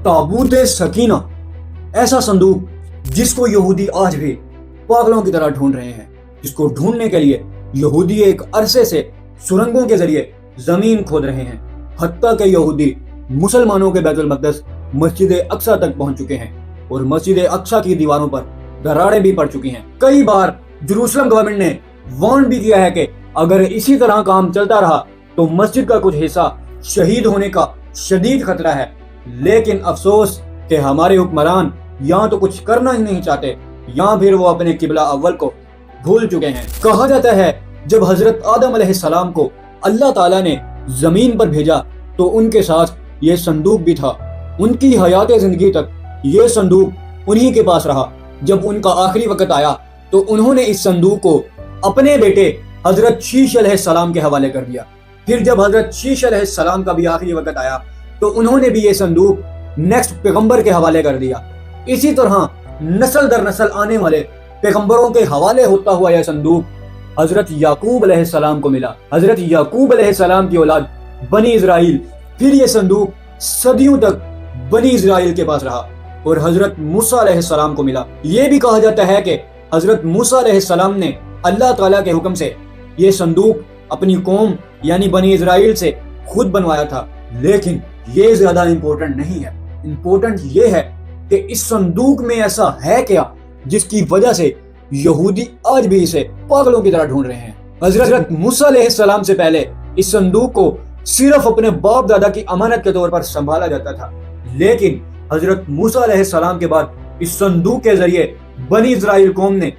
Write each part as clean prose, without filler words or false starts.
ताबूत सकीना, ऐसा संदूक जिसको यहूदी आज भी पागलों की तरह ढूंढ रहे हैं, जिसको ढूंढने के लिए यहूदी एक अरसे से सुरंगों के जरिए जमीन खोद रहे हैं। हत्ता के यहूदी मुसलमानों के बैतुल मक़दस मस्जिद अक्सा तक पहुंच चुके हैं और मस्जिद अक्सा की दीवारों पर दरारें भी पड़ चुकी हैं। कई बार जेरूसलम गवर्नमेंट ने वार्न भी किया है कि अगर इसी तरह काम चलता रहा तो मस्जिद का कुछ हिस्सा शहीद होने का शदीद खतरा है। लेकिन अफसोस कि हमारे हुक्मरान या तो कुछ करना ही नहीं चाहते या फिर वो अपने किबला अव्वल को भूल चुके हैं। कहा जाता है जब हजरत आदम अलैहिस्सलाम को अल्लाह ताला ने जमीन पर भेजा तो उनके साथ ये संदूक भी था। उनकी हयात जिंदगी तक ये संदूक उन्हीं के पास रहा। जब उनका आखिरी वक्त आया तो उन्होंने इस संदूक को अपने बेटे हजरत शीश अलैहिस्सलाम के हवाले कर दिया। फिर जब हजरत शीश अलैहिस्सलाम का भी आखिरी वक्त आया तो उन्होंने भी ये संदूक नेक्स्ट पैगंबर के हवाले कर दिया। इसी तरह नस्ल दर नस्ल आने वाले पैगंबरों के हवाले होता हुआ यह संदूक हजरत याकूब अलैहिस्सलाम को मिला। हजरत याकूब अलैहिस्सलाम की औलाद बनी इजराइल, फिर ये संदूक सदियों तक बनी इजराइल के पास रहा और हजरत मूसा अलैहिस्सलाम को मिला। ये भी कहा जाता है कि हजरत मूसा अलैहिस्सलाम ने अल्लाह ताला के हुक्म से ये संदूक अपनी कौम यानी बनी इजराइल से खुद बनवाया था। लेकिन ये ज्यादा इंपॉर्टेंट नहीं है। इंपॉर्टेंट ये है कि इस संदूक में ऐसा है क्या जिसकी वजह से यहूदी आज भी इसे पागलों की तरह ढूंढ रहे हैं। हजरत मूसा अलैहिस्सलाम से पहले इस संदूक को सिर्फ अपने बाप दादा की अमानत के तौर पर संभाला जाता था, लेकिन हजरत मूसा अलैहिस्सलाम के बाद इस संदूक के जरिए बनी इजराइल कौम ने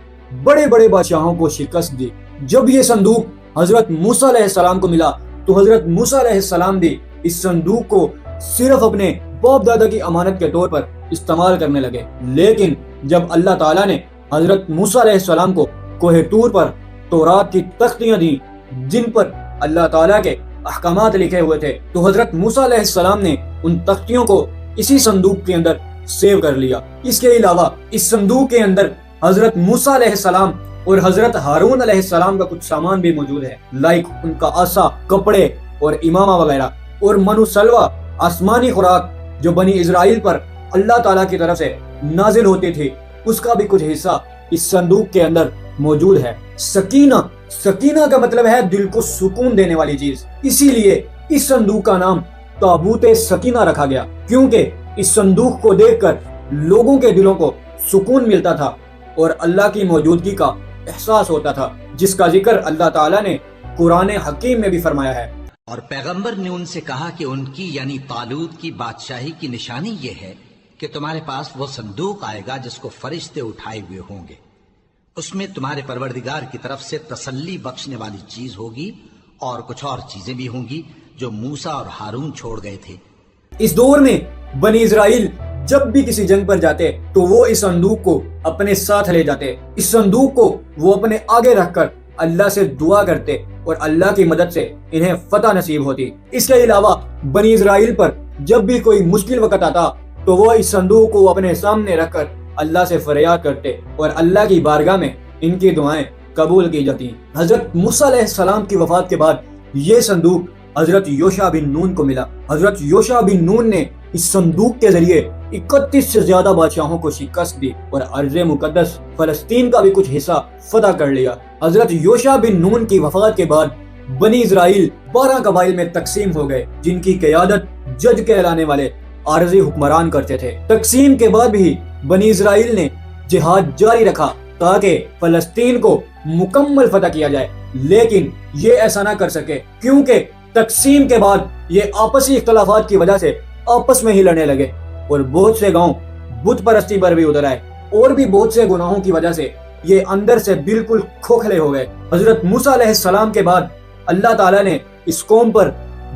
बड़े बड़े बादशाहों को शिकस्त दी। जब ये संदूक हजरत मूसा अलैहिस्सलाम को मिला तो हजरत मूसा अलैहिस्सलाम भी इस संदूक को सिर्फ अपने बाप दादा की अमानत के तौर पर इस्तेमाल करने लगे। लेकिन जब अल्लाह ताला ने हजरत मूसा अलैहिस्सलाम को कोहे तूर पर तौरात की तख्तियां दी जिन पर अल्लाह ताला के अहकामात लिखे हुए थे, तो हजरत मूसा अलैहिस्सलाम ने उन तख्तियों को इसी संदूक के अंदर सेव कर लिया। इसके अलावा इस संदूक के अंदर हजरत मूसा अलैहिस्सलाम और हजरत हारून अलैहिस्सलाम का कुछ सामान भी मौजूद है, लाइक उनका आसा, कपड़े और इमामा वगैरह, और मनु सलवा आसमानी खुराक जो बनी इजराइल पर अल्लाह ताला की तरफ से नाजिल होती थी, उसका भी कुछ हिस्सा इस संदूक के अंदर मौजूद है। सकीना, सकीना का मतलब है दिल को सुकून देने वाली चीज। इसीलिए इस संदूक का नाम ताबूत सकीना रखा गया, क्योंकि इस संदूक को देखकर लोगों के दिलों को सुकून मिलता था और अल्लाह की मौजूदगी का एहसास होता था, जिसका जिक्र अल्लाह ताला ने कुरान हकीम में भी फरमाया है। और पैगंबर ने उनसे कहा कि उनकी यानी तालूत की बादशाही की निशानी ये है कि तुम्हारे पास वो संदूक आएगा जिसको फरिश्ते उठाए हुए होंगे। उसमें तुम्हारे परवरदिगार की तरफ से तसल्ली बख्शने वाली चीज होगी और कुछ और चीजें भी होंगी जो मूसा और हारून छोड़ गए थे। इस दौर में बनी इजराइल जब भी किसी जंग पर जाते तो वो इस संदूक को अपने साथ ले जाते। इस संदूक को वो अपने आगे रखकर अल्लाह से दुआ करते और अल्लाह की मदद से इन्हें फतह नसीब होती। इसके अलावा बनी इजराइल पर जब भी कोई मुश्किल वक्त आता तो वो इस संदूक को अपने सामने रखकर अल्लाह से फरियाद करते और अल्लाह की बारगाह में इनकी दुआएं कबूल की जाती। हजरत मूसा अलैहिस्सलाम की वफात के बाद ये संदूक हजरत योशा बिन नून को मिला। हजरत योशा बिन नून ने इस संदूक के जरिए 31 से ज्यादा बादशाहों को शिकस्त दी और अर्ज़े मुकद्दस फलस्तीन का भी कुछ हिस्सा फतह कर लिया। हजरत योशा बिन नून की वफात के बाद बनी इजराइल 12 कबाइल में तकसीम हो गए, जिनकी क़यादत जज कहलाने वाले आरज़ी हुक्मरान करते थे। तकसीम के बाद भी बनी इजराइल ने जिहाद जारी रखा ताकि फलस्तीन को मुकम्मल फतह किया जाए, लेकिन ये ऐसा ना कर सके क्योंकि तकसीम के बाद ये आपसी इख्तलाफात की वजह से आपस में ही लड़ने लगे और बहुत से गांव बुत परस्ती पर भी उतर आए और भी बहुत से गुनाहों की वजह से ये अंदर से बिल्कुल खोखले हो गए। हजरत मूसा अलैहिस्सलाम के बाद अल्लाह ताला ने इस कौम पर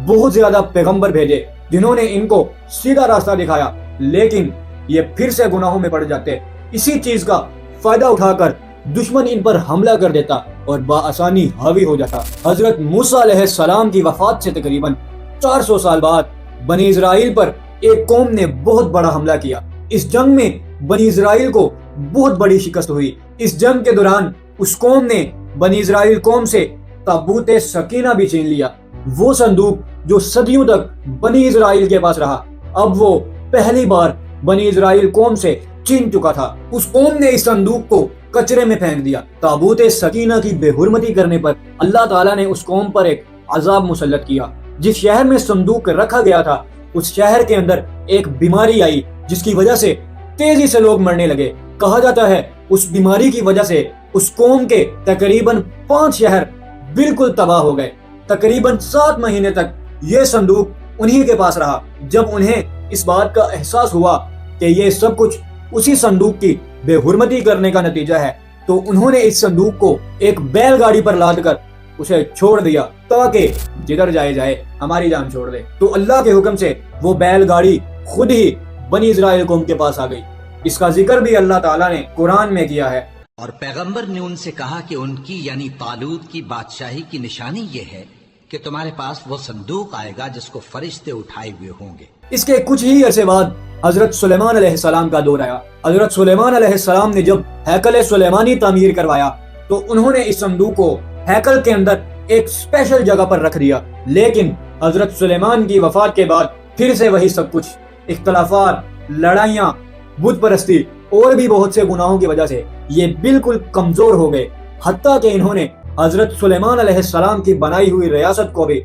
बहुत ज्यादा पैगंबर भेजे जिन्होंने इनको सीधा रास्ता दिखाया, लेकिन ये फिर से गुनाहों में पड़ जाते। इसी चीज का फायदा उठाकर दुश्मन इन पर हमला कर देता और बाआसानी हावी हो जाता। हजरत मूसा अलैहिस्सलाम की वफात से तकरीबन 400 साल बाद बनी इजराइल पर एक कौम ने बहुत बड़ा हमला किया। इस जंग में बनी इजराइल को बहुत बड़ी शिकस्त हुई। इस जंग के दौरान उस कौम ने बनी इजराइल कौम से ताबूत सकीना भी छीन लिया। वो संदूक जो सदियों तक बनी इजराइल के पास रहा, अब वो पहली बार बनी इजराइल कौम से छीन चुका था। उस कौम ने इस संदूक को कचरे में फेंक दिया। ताबूत सकीना की बेहुरमती करने पर अल्लाह ताला ने उस कौम पर एक अजाब मुसल्लत किया। जिस शहर में संदूक रखा गया था उस शहर के अंदर एक बीमारी आई जिसकी वजह से तेजी से लोग मरने लगे। कहा जाता है उस बीमारी की वजह से उस कौम के तकरीबन 5 शहर बिल्कुल तबाह हो गए। तकरीबन 7 महीने तक ये संदूक उन्हीं के पास रहा। जब उन्हें इस बात का एहसास हुआ कि ये सब कुछ उसी संदूक की बेहुरमती करने का नतीजा है तो उन्होंने इस संदूक को एक बैलगाड़ी पर लाद कर उसे छोड़ दिया ताकि जिधर जाए हमारी जान छोड़ दे। तो अल्लाह के हुक्म से वो बैलगाड़ी खुद ही बनी इजराइल कौम के पास आ गई। इसका जिक्र भी अल्लाह ताला ने कुरान में किया है। और पैगंबर ने उनसे कहा कि उनकी यानी तालूत की बादशाही की निशानी ये है कि तुम्हारे पास वो संदूक आएगा जिसको फरिश्ते उठाए हुए होंगे। इसके कुछ ही अरसे बाद हजरत सुलेमान अलैहिस्सलाम का दौर आया। हजरत सुलेमान अलैहिस्सलाम ने जब हैकल सुलेमानी तामीर करवाया तो उन्होंने इस संदूक को हैकल के अंदर एक स्पेशल जगह पर रख दिया। लेकिन हजरत सुलेमान की वफात के बाद फिर से वही सब कुछ, इख्तलाफात, लड़ाइयाँ, बुत परस्ती और भी बहुत से गुनाहों की वजह से ये बिल्कुल कमजोर हो गए। हत्ता कि इन्होंने हजरत सुलेमान अलैहिस्सलाम की बनाई हुई रियासत को भी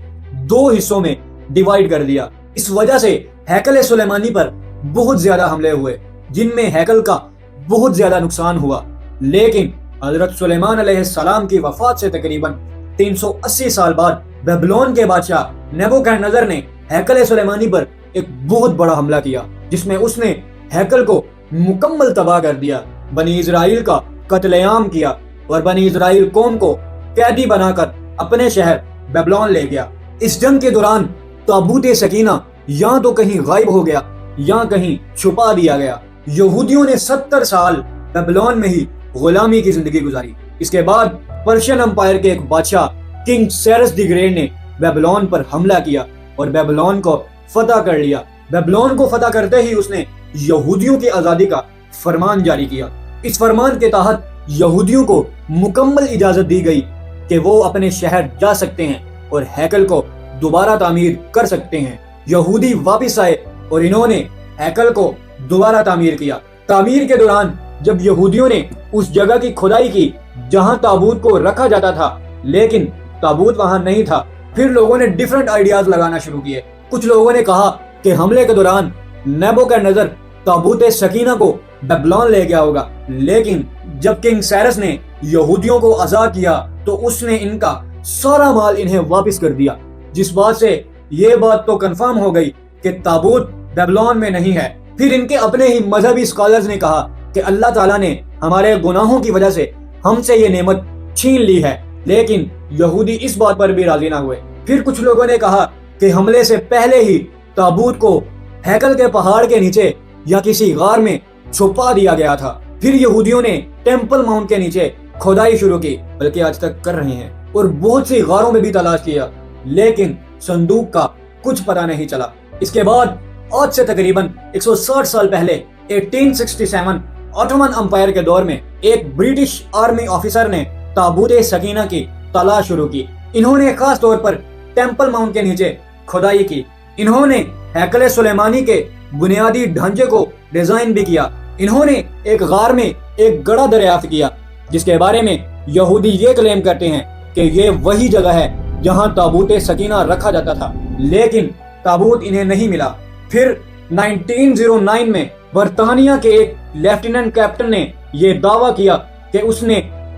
2 हिस्सों में डिवाइड कर दिया। इस वजह से हैकल सुलेमानी पर बहुत ज्यादा हमले हुए जिनमें हैकल का बहुत ज्यादा नुकसान हुआ। लेकिन हजरत सुलेमान अलैहिस्सलाम की वफात से तकरीबन 380 साल बाद बेबीलोन के बादशाह नेबुकदनेस्सर ने हैकल सुलेमानी पर एक बहुत बड़ा हमला किया जिसमें उसने हैकल को मुकम्मल तबाह कर दिया। बनी इजराइल का कत्लेआम किया और बनी इजराइल कौम को कैदी बनाकर अपने शहर बेबीलोन ले गया। इस जंग के दौरान ताबूत सकीना या तो कहीं गायब हो गया या कहीं छुपा दिया गया। यहूदियों ने 70 साल बेबीलोन में ही गुलामी की जिंदगी गुजारी। इसके बाद पर्शियन अंपायर के एक बादशाह किंग साइरस द ग्रेट ने बेबीलोन पर हमला किया और बेबीलोन को फतह कर लिया। बेबीलोन को फतह करते ही उसने यहूदियों की आजादी का फरमान जारी किया। इस फरमान के तहत यहूदियों को मुकम्मल इजाजत दी गई कि वो अपने शहर जा सकते हैं और हैकल को दोबारा तामीर कर सकते हैं। यहूदी वापस आए और इन्होंने हैकल को दोबारा तामीर किया। तामीर के दौरान जब यहूदियों ने उस जगह की खुदाई की जहां ताबूत को रखा जाता था लेकिन ताबूत वहां नहीं था, फिर लोगों ने डिफरेंट आइडियाज लगाना शुरू किए। कुछ लोगों ने कहा कि हमले के दौरान नेबुकदनेस्सर ताबूत सकीना को बेबीलोन ले गया होगा, लेकिन जब किंग साइरस ने यहूदियों को आजाद किया तो उसने इनका सारा माल इन्हें वापस कर दिया। जिस बात से ये बात तो कंफर्म हो गई कि ताबूत बेबीलोन में नहीं है। फिर इनके अपने ही मजहबी स्कॉलर्स ने कहा कि अल्लाह ताला ने हमारे गुनाहों की वजह से हमसे ये नेमत छीन ली है, लेकिन यहूदी इस बात पर भी राजी ना हुए। फिर कुछ लोगों ने कहा कि हमले से पहले ही ताबूत को हैकल के पहाड़ के नीचे या किसी गार में छुपा दिया गया था। फिर यहूदियों ने टेम्पल माउंट के नीचे खोदाई शुरू की, बल्कि आज तक कर रहे हैं, और बहुत सी गारों में भी तलाश किया, लेकिन संदूक का कुछ पता नहीं चला। इसके बाद आज से तकरीबन 160 साल पहले 1867 ऑटोमन अंपायर के दौर में एक ब्रिटिश आर्मी ऑफिसर ने ताबूत सकीना की तलाश शुरू की। इन्होंने खास तौर पर टेम्पल माउंट के नीचे खुदाई की। इन्होंने हैकल सुलेमानी के बुनियादी ढांचे को डिजाइन भी किया। इन्होंने एक गार में एक गड़ा दरियाफ्त किया जिसके बारे में यहूदी ये क्लेम करते हैं कि ये वही जगह है जहां ताबूत सकीना रखा जाता था, लेकिन ताबूत इन्हें नहीं मिला। फिर 1909 में बर्तानिया के एक लेफ्टिनेंट कैप्टन ने यह दावा किया कि उसने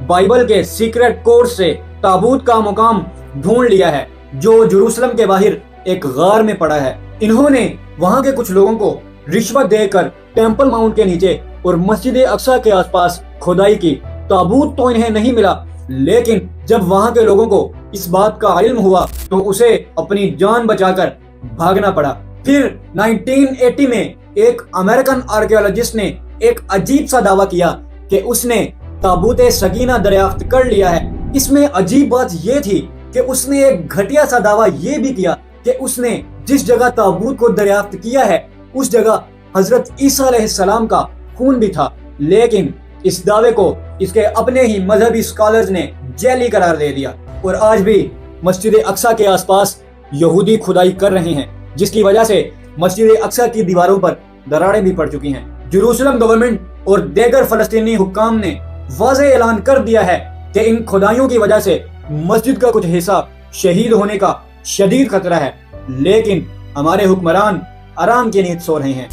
बाइबल के सीक्रेट कोर्स से ताबूत का मुकाम ढूंढ लिया है जो जेरूसलम के बाहर एक गार में पड़ा है। इन्होंने वहां के कुछ लोगों को रिश्वत देकर टेम्पल माउंट के नीचे और मस्जिद अक्सा के आसपास खुदाई की। ताबूत तो इन्हें नहीं मिला, लेकिन जब वहां के लोगों को इस बात का इल्म हुआ तो उसे अपनी जान बचाकर भागना पड़ा। फिर 1980 में एक अमेरिकन आर्कियोलॉजिस्ट ने एक अजीब सा दावा किया कि उसने ताबूत सकीना दरियाफ्त कर लिया है। इसमें अजीब बात यह थी कि उसने एक घटिया सा दावा ये भी किया कि उसने जिस जगह ताबूत को दरियाफ्त किया है उस जगह हजरत ईसा अलैहिस्सलाम का खून भी था, लेकिन इस दावे को इसके अपने ही मजहबी स्कॉलर्स ने जैली करार दे दिया। और आज भी मस्जिद अक्सा के आसपास यहूदी खुदाई कर रहे हैं, जिसकी वजह से मस्जिद अक्सा की दीवारों पर दरारें भी पड़ चुकी हैं। जेरूसलम गवर्नमेंट और देगर फलस्तीनी हुक्काम ने वाज़ेह ऐलान कर दिया है कि इन खुदाइयों की वजह से मस्जिद का कुछ हिस्सा शहीद होने का शदीद खतरा है, लेकिन हमारे हुक्मरान आराम की नींद सो रहे हैं।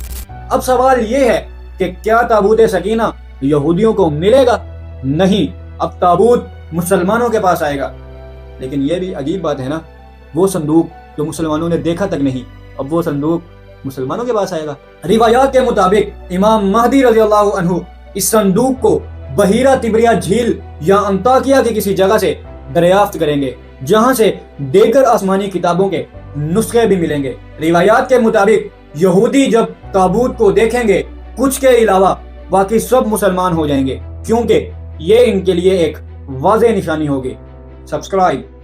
अब सवाल ये है कि क्या ताबूत सकीना यहूदियों को मिलेगा? नहीं, अब ताबूत मुसलमानों के पास आएगा। लेकिन ये भी अजीब बात है ना, वो संदूक जो मुसलमानों ने देखा तक नहीं, अब वो संदूक मुसलमानों के पास आएगा। रिवायात के मुताबिक इमाम महदी रज़ियल्लाहु अन्हु इस संदूक को बहीरा तिब्रिया झील या अंताकिया की किसी जगह से दरियाफ्त करेंगे, जहां से देगर आसमानी किताबों के नुस्खे भी मिलेंगे। रिवायात के मुताबिक यहूदी जब ताबूत को देखेंगे, कुछ के अलावा बाकी सब मुसलमान हो जाएंगे, क्योंकि ये इनके लिए एक वाज़ेह निशानी होगी। सब्सक्राइब